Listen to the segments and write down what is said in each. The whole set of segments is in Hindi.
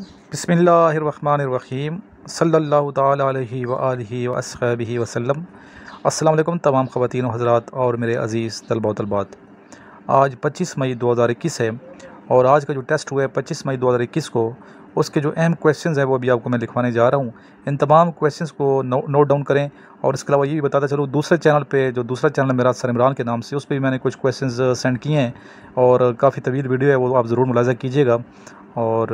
बिस्मिल्लाहिर्रहमानिर्रहीम सल्लल्लाहु ताला अलैहि व आलिहि व अस्हाबिहि वसल्लम। अस्सलाम वालेकुम तमाम ख़वातीन व हज़रात और मेरे अज़ीज़ तलबा व तलबात। आज 25 मई 2021 है और आज का जो टेस्ट हुआ है 25 मई 2021 को, उसके जो अहम क्वेश्चंस हैं वो भी आपको मैं लिखवाने जा रहा हूँ। इन तमाम क्वेश्चंस को नोट डाउन करें। और इसके अलावा ये भी बताता चलूँ, दूसरे चैनल पे, जो दूसरा चैनल मेरा सर इमरान के नाम से, उस पर भी मैंने कुछ क्वेश्चंस सेंड किए हैं और काफ़ी तवील वीडियो है, वो आप ज़रूर मुलाज़ा कीजिएगा। और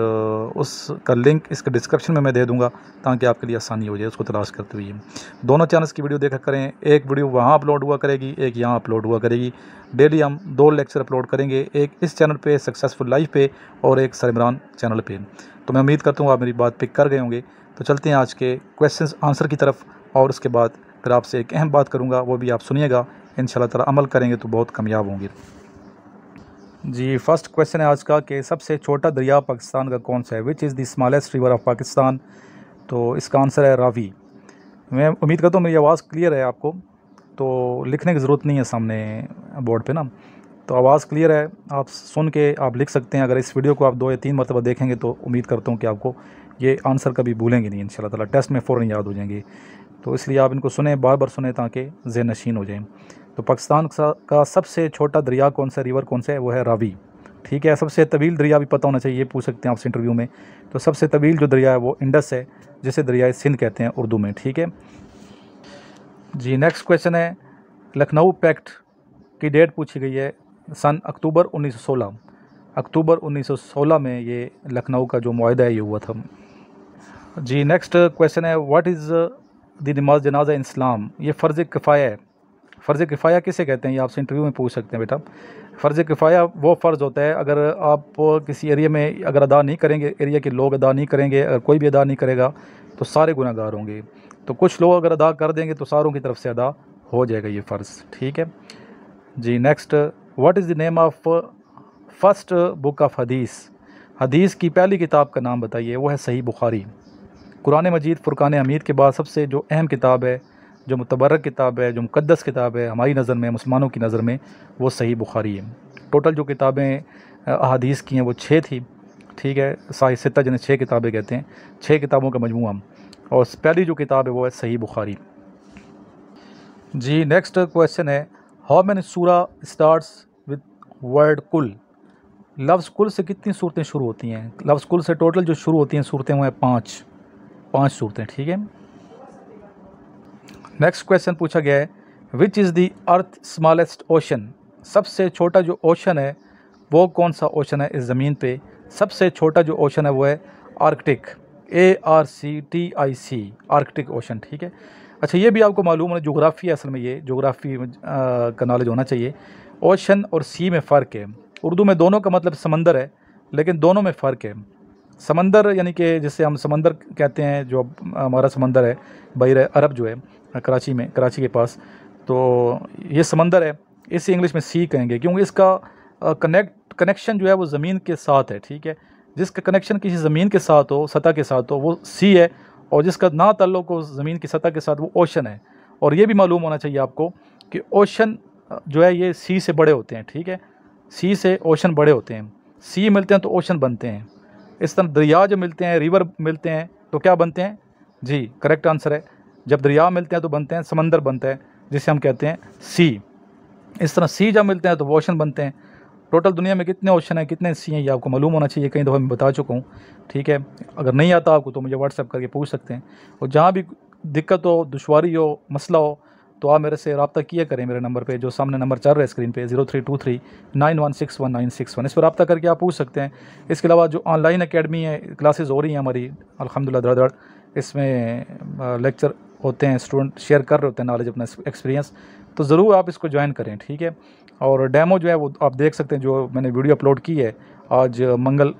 उसका लिंक इसके डिस्क्रिप्शन में मैं दे दूंगा ताकि आपके लिए आसानी हो जाए उसको तलाश करते हुए। दोनों चैनल्स की वीडियो देखा करें, एक वीडियो वहाँ अपलोड हुआ करेगी, एक यहाँ अपलोड हुआ करेगी। डेली हम 2 लेक्चर अपलोड करेंगे, एक इस चैनल पे सक्सेसफुल लाइफ पे और एक सर इमरान चैनल पे। तो मैं उम्मीद करता हूँ आप मेरी बात पिक कर गए होंगे। तो चलते हैं आज के क्वेश्चंस आंसर की तरफ, और उसके बाद फिर आपसे एक अहम बात करूँगा, वो भी आप सुनिएगा। इंशाल्लाह ताला अमल करेंगे तो बहुत कामयाब होंगे। जी, फर्स्ट क्वेश्चन है आज का कि सबसे छोटा दरिया पाकिस्तान का कौन सा है? Which is the smallest river of Pakistan? तो इसका आंसर है रावी। मैं उम्मीद करता हूँ मेरी आवाज़ क्लियर है आपको, तो लिखने की ज़रूरत नहीं है सामने बोर्ड पे ना। तो आवाज़ क्लियर है, आप सुन के आप लिख सकते हैं। अगर इस वीडियो को आप 2 या 3 मरतबा देखेंगे तो उम्मीद करता हूँ कि आपको ये आंसर कभी भूलेंगे नहीं इंशाल्लाह ताला, टेस्ट में फ़ौरन याद हो जाएंगे। तो इसलिए आप इनको सुने, बार बार सुने ताकि ज़हन नशीन हो जाए। तो पाकिस्तान का सबसे छोटा दरिया कौन सा, रिवर कौन सा है? वो है रावी। ठीक है। सबसे तवील दरिया भी पता होना चाहिए, ये पूछ सकते हैं आपसे इंटरव्यू में। तो सबसे तवील जो दरिया है वो इंडस है, जिसे दरियाए सिंध कहते हैं उर्दू में। ठीक है जी। नेक्स्ट क्वेश्चन है, लखनऊ पैक्ट की डेट पूछी गई है, सन अक्टूबर 1916। अक्टूबर 1916 में ये लखनऊ का जो मुआहदा है ये हुआ था जी। नेक्स्ट क्वेश्चन है, व्हाट इज़ द नमाज जनाजा इन इस्लाम? ये फ़र्ज़ किफ़ाया है। फ़र्ज़ किफ़ाया किसे कहते हैं, ये आपसे इंटरव्यू में पूछ सकते हैं बेटा। फ़र्ज़ किफ़ाया वो फ़र्ज़ होता है, अगर आप किसी एरिया में अगर अदा नहीं करेंगे, एरिया के लोग अदा नहीं करेंगे, अगर कोई भी अदा नहीं करेगा तो सारे गुनहगार होंगे। तो कुछ लोग अगर अदा कर देंगे तो सारों की तरफ से अदा हो जाएगा ये फ़र्ज़। ठीक है जी। Next, what is the name of first book of हदीस? हदीस की पहली किताब का नाम बताइए। वो है सही बुखारी। कुरान मजीद फ़ुरक़ान हमीद के बाद सबसे जो अहम किताब है, जो मुतबरक किताब है, जो मुक़द्दस किताब है हमारी नज़र में, मुसलमानों की नज़र में, वो सही बुखारी है। टोटल जो किताबें अहादीस की हैं वो 6 थी। ठीक है। साहिह सित्ता जिन्हें 6 किताबें कहते हैं, 6 किताबों का मजमूआ, और पहली जो किताब है वो है सही बुखारी जी। नेक्स्ट क्वेश्चन है, हाउ मैनी सूरा स्टार्ट्स विद वर्ड कुल? लफ्ज़ कुल से कितनी सूरतें शुरू होती हैं? लफ्ज़ कुल से टोटल जो शुरू होती हैं सूरतें वो हैं 5 सूरतें। ठीक है। नेक्स्ट क्वेश्चन पूछा गया है, which is the earth smallest ocean? सबसे छोटा जो ओशन है वो कौन सा ओशन है इस ज़मीन पे? सबसे छोटा जो ओशन है वो है आर्कटिक, ARCTIC, आर्कटिक ओशन। ठीक है। अच्छा, ये भी आपको मालूम है, जोग्राफ़ी है असल में, ये जोग्राफ़ी का नॉलेज होना चाहिए। ओशन और सी में फ़र्क है। उर्दू में दोनों का मतलब समंदर है, लेकिन दोनों में फ़र्क है। समंदर यानी कि जिसे हम समंदर कहते हैं, जो हमारा समंदर है बहर अरब जो है कराची में, कराची के पास, तो ये समंदर है। इसे इंग्लिश में सी कहेंगे क्योंकि इसका कनेक्शन जो है वो ज़मीन के साथ है। ठीक है। जिसका कनेक्शन किसी ज़मीन के साथ हो, सतह के साथ हो, वो सी है, और जिसका ना ताल्लुक़ हो ज़मीन की सतह के साथ वो ओशन है। और ये भी मालूम होना चाहिए आपको कि ओशन जो है ये सी से बड़े होते हैं। ठीक है। सी से ओशन बड़े होते हैं, सी मिलते हैं तो ओशन बनते हैं। इस तरह दरिया जो मिलते हैं, रिवर मिलते हैं तो क्या बनते हैं? जी, करेक्ट आंसर है, जब दरिया मिलते हैं तो बनते हैं समंदर बनता है, जिसे हम कहते हैं सी। इस तरह सी जब मिलते हैं तो ओशन बनते हैं। टोटल दुनिया में कितने ओशन हैं, कितने सी हैं, ये आपको मालूम होना चाहिए। कई दफ़ा मैं बता चुका हूँ। ठीक है। अगर नहीं आता आपको तो मुझे व्हाट्सएप करके पूछ सकते हैं। और जहाँ भी दिक्कत हो, दुश्वारी हो, मसला हो, तो आप मेरे से रब्ता किया करें मेरे नंबर पे, जो सामने नंबर चल रहा है स्क्रीन पे, 032391619161। इस पर रब्ता करके आप पूछ सकते हैं। इसके अलावा जो ऑनलाइन एकेडमी है, क्लासेस हो रही हैं हमारी अल्हम्दुलिल्लाह धड़, इसमें लेक्चर होते हैं, स्टूडेंट शेयर कर रहे होते हैं नॉलेज, अपना एक्सपीरियंस, तो ज़रूर आप इसको ज्वाइन करें। ठीक है। और डेमो जो है वो आप देख सकते हैं, जो मैंने वीडियो अपलोड की है आज मंगल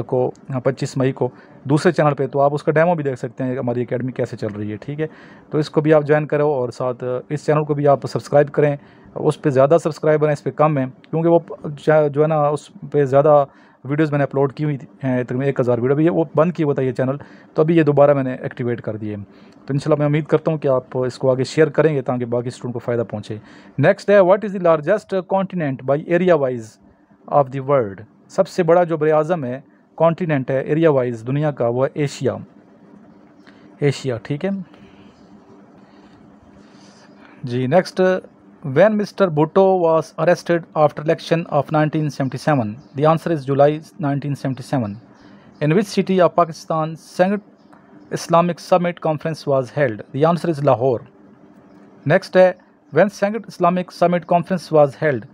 को 25 मई को दूसरे चैनल पे, तो आप उसका डेमो भी देख सकते हैं हमारी एकेडमी कैसे चल रही है। ठीक है। तो इसको भी आप ज्वाइन करो, और साथ इस चैनल को भी आप सब्सक्राइब करें। उस पर ज़्यादा सब्सक्राइबर हैं, इस पर कम है, क्योंकि वो जो है ना उस पर ज़्यादा वीडियोज़ मैंने अपलोड की हुई हैं, तकरीबन 1000 वीडियो। अभी वो बंद किया हुआ था ये चैनल, तो अभी ये दोबारा मैंने एक्टिवेट कर दिए। तो इंशाल्लाह मैं उम्मीद करता हूँ कि आप इसको आगे शेयर करेंगे ताकि बाकी स्टूडेंट को फ़ायदा पहुँचे। नेक्स्ट है, what is the largest continent by area wise of the world? सबसे बड़ा जो बर-ए-आज़म है कॉन्टिनेंट है एरिया वाइज दुनिया का, वो है एशिया। एशिया, ठीक है जी। Next, when mister Bhutto was arrested after election of 1977, the answer is July 1977। In which city of Pakistan second Islamic summit conference was held, the answer is Lahore. Next है, when second Islamic summit conference was held,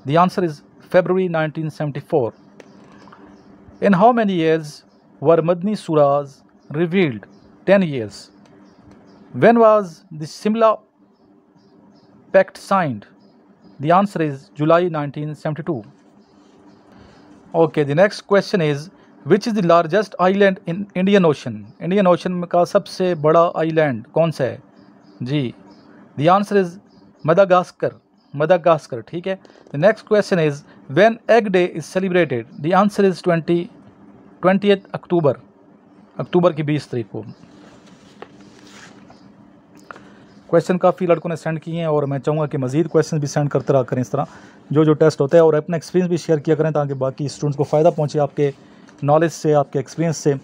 the answer is February 1974. In how many years were Madni Surahs revealed? 10 years. When was the Simla Pact signed? The answer is July 1972. Okay, the next question is, which is the largest island in Indian Ocean? Indian Ocean का सबसे बड़ा island कौन सा है जी? The answer is Madagascar. Madagascar, ठीक है। The next question is, when egg day is celebrated? The answer is 20th अक्टूबर, अक्टूबर की 20 तारीख को। क्वेश्चन काफ़ी लड़कों ने सेंड किए हैं और मैं चाहूँगा कि मज़ीद क्वेश्चन भी सेंड करते रहा करें इस तरह जो टेस्ट होता है, और अपना एक्सपीरियंस भी शेयर किया करें ताकि बाकी स्टूडेंट्स को फ़ायदा पहुँचे आपके नॉलेज से, आपके एक्सपीरियंस से।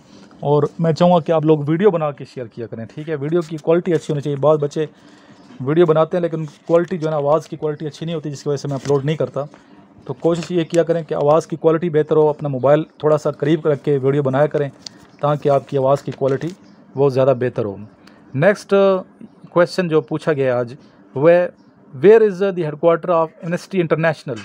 और मैं चाहूँगा कि आप लोग वीडियो बना के शेयर किया करें, ठीक है। वीडियो की क्वालिटी अच्छी होनी चाहिए। बहुत बच्चे वीडियो बनाते हैं लेकिन क्वालिटी जो है ना, आवाज़ की क्वालिटी अच्छी नहीं होती, जिसकी वजह से मैं अपलोड नहीं करता। तो कोशिश ये किया करें कि आवाज़ की क्वालिटी बेहतर हो, अपना मोबाइल थोड़ा सा करीब रख के वीडियो बनाया करें ताकि आपकी आवाज़ की क्वालिटी बहुत ज़्यादा बेहतर हो। नेक्स्ट क्वेश्चन जो पूछा गया आज, वह where is the headquarter of Amnesty International?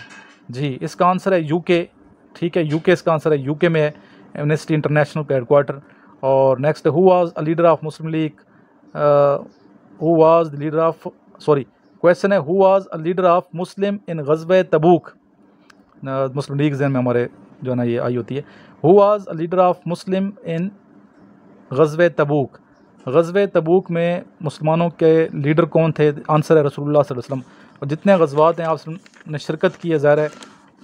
जी, इसका आंसर है यूके, ठीक है। यूके इसका आंसर है, यूके में है एमनेस्टी इंटरनेशनल का हेडक्वार्टर। और next, who was a leader of Muslim League? Who was the leader of, sorry, question है, who was a leader of Muslim in ग़ज़वे तबूक? मुस्लिम लीग ज़हन में हमारे जो है ना ये आई होती है। Who was a leader of Muslim in ग़ज़वे तबूक? ग़ज़वे तबूक में मुसलमानों के लीडर कौन थे? आंसर है रसूलुल्लाह सल्लल्लाहु अलैहि वसल्लम। और जितने ग़ज़वात हैं आपने शिरकत की है ज़ाहिर है,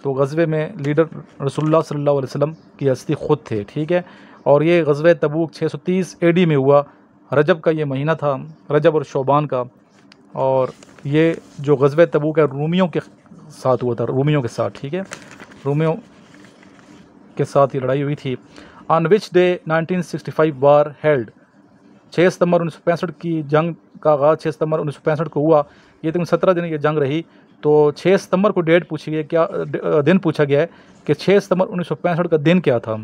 तो ग़ज़वे में लीडर रसूलुल्लाह सल्लल्लाहु अलैहि वसल्लम की हस्ती ख़ुद थे, ठीक है। और ये ग़ज़वे तबूक 630 AD में हुआ। रजब का ये महीना था, रजब और शोबान का। और ये जो ग़ज़वे तबूक है रूमियों के साथ हुआ था, रूमियों के साथ, ठीक है। रूमियों के साथ ये लड़ाई हुई थी। On which day 1965 war held? 6 सितंबर 1965 की जंग का आगाज़ 6 सितंबर 1965 को हुआ। ये तकरीबन 17 दिन ये जंग रही। तो 6 सितंबर को डेट पूछी गई, क्या दिन पूछा गया है कि 6 सितंबर 1965 का दिन क्या था?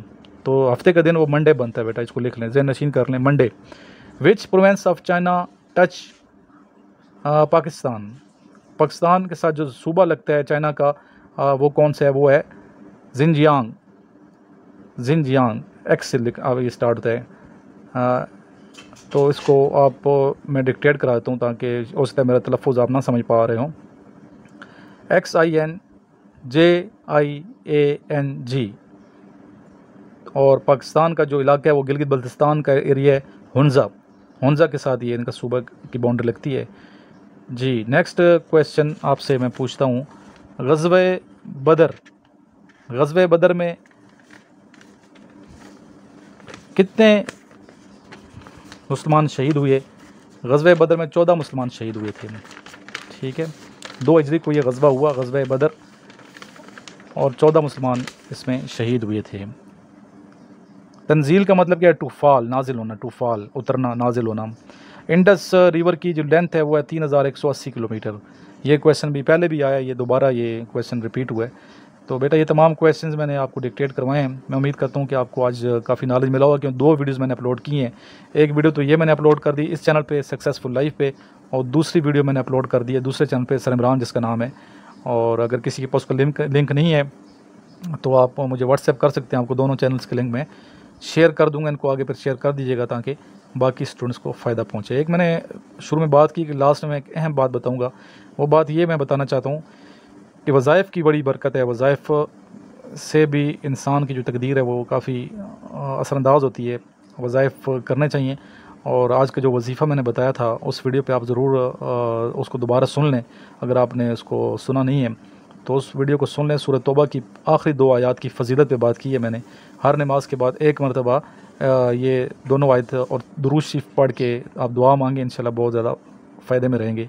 तो हफ्ते का दिन वो मंडे बनता है बेटा, इसको लिख लें, ज़हन नशीन कर लें, Monday. Which province of China touch Pakistan? Pakistan के साथ जो सूबा लगता है चाइना का, वो कौन सा है? वो है जिनजियांग। जिनजियांग एक्स से ये स्टार्ट होता है। तो इसको आप मैं डिक्टेट करा देता हूँ ताकि हो सकता है मेरा तलफ़ुज़ आप ना समझ पा रहे हों। XINJIANG। और पाकिस्तान का जो इलाका है वो गिलगित बल्तिस्तान का एरिया है, हुंज़ा के साथ ये इनका सूबा की बाउंड्री लगती है जी। नेक्स्ट क्वेश्चन आपसे मैं पूछता हूँ, ग़ज़वे बदर में कितने मुसलमान शहीद हुए? ग़ज़वे बदर में 14 मुसलमान शहीद हुए थे, ठीक है। 2 हिजरी को ये ग़ज़वा हुआ, ग़ज़वे बदर, और 14 मुसलमान इसमें शहीद हुए थे। तंजील का मतलब क्या है? टू फॉल, नाजिल होना, टू फॉल, उतरना, नाजिल होना। इंडस रिवर की जो लेंथ है वो है 3180 किलोमीटर। ये क्वेश्चन भी पहले भी आया, ये दोबारा ये क्वेश्चन रिपीट हुआ है। तो बेटा ये तमाम क्वेश्चंस मैंने आपको डिक्टेट करवाए हैं। मैं उम्मीद करता हूँ कि आपको आज काफ़ी नॉलेज मिला होगा, क्योंकि 2 वीडियोज़ मैंने अपलोड की हैं। एक वीडियो तो ये मैंने अपलोड कर दी इस चैनल पे, सक्सेसफुल लाइफ पे, और दूसरी वीडियो मैंने अपलोड कर दी है दूसरे चैनल पे, सर इमरान जिसका नाम है। और अगर किसी के पास उसका लिंक नहीं है तो आप मुझे व्हाट्सएप कर सकते हैं, आपको दोनों चैनल्स के लिंक में शेयर कर दूंगा, इनको आगे फिर शेयर कर दीजिएगा ताकि बाकी स्टूडेंट्स को फ़ायदा पहुंचे। एक मैंने शुरू में बात की कि लास्ट में एक अहम बात बताऊंगा, वो बात ये मैं बताना चाहता हूँ कि वज़ाइफ की बड़ी बरकत है। वज़ाइफ से भी इंसान की जो तकदीर है वो काफ़ी असरअंदाज होती है। वज़ाइफ करने चाहिए। और आज का जो वजीफ़ा मैंने बताया था उस वीडियो पे आप ज़रूर उसको दोबारा सुन लें, अगर आपने उसको सुना नहीं है तो उस वीडियो को सुन लें। सूरह तोबा की आखरी 2 आयात की फजीलत पे बात की है मैंने। हर नमाज के बाद एक मरतबा ये दोनों आयत और दुरूद शरीफ पढ़ के आप दुआ मांगे, इंशाल्लाह बहुत ज़्यादा फ़ायदे में रहेंगे।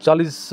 40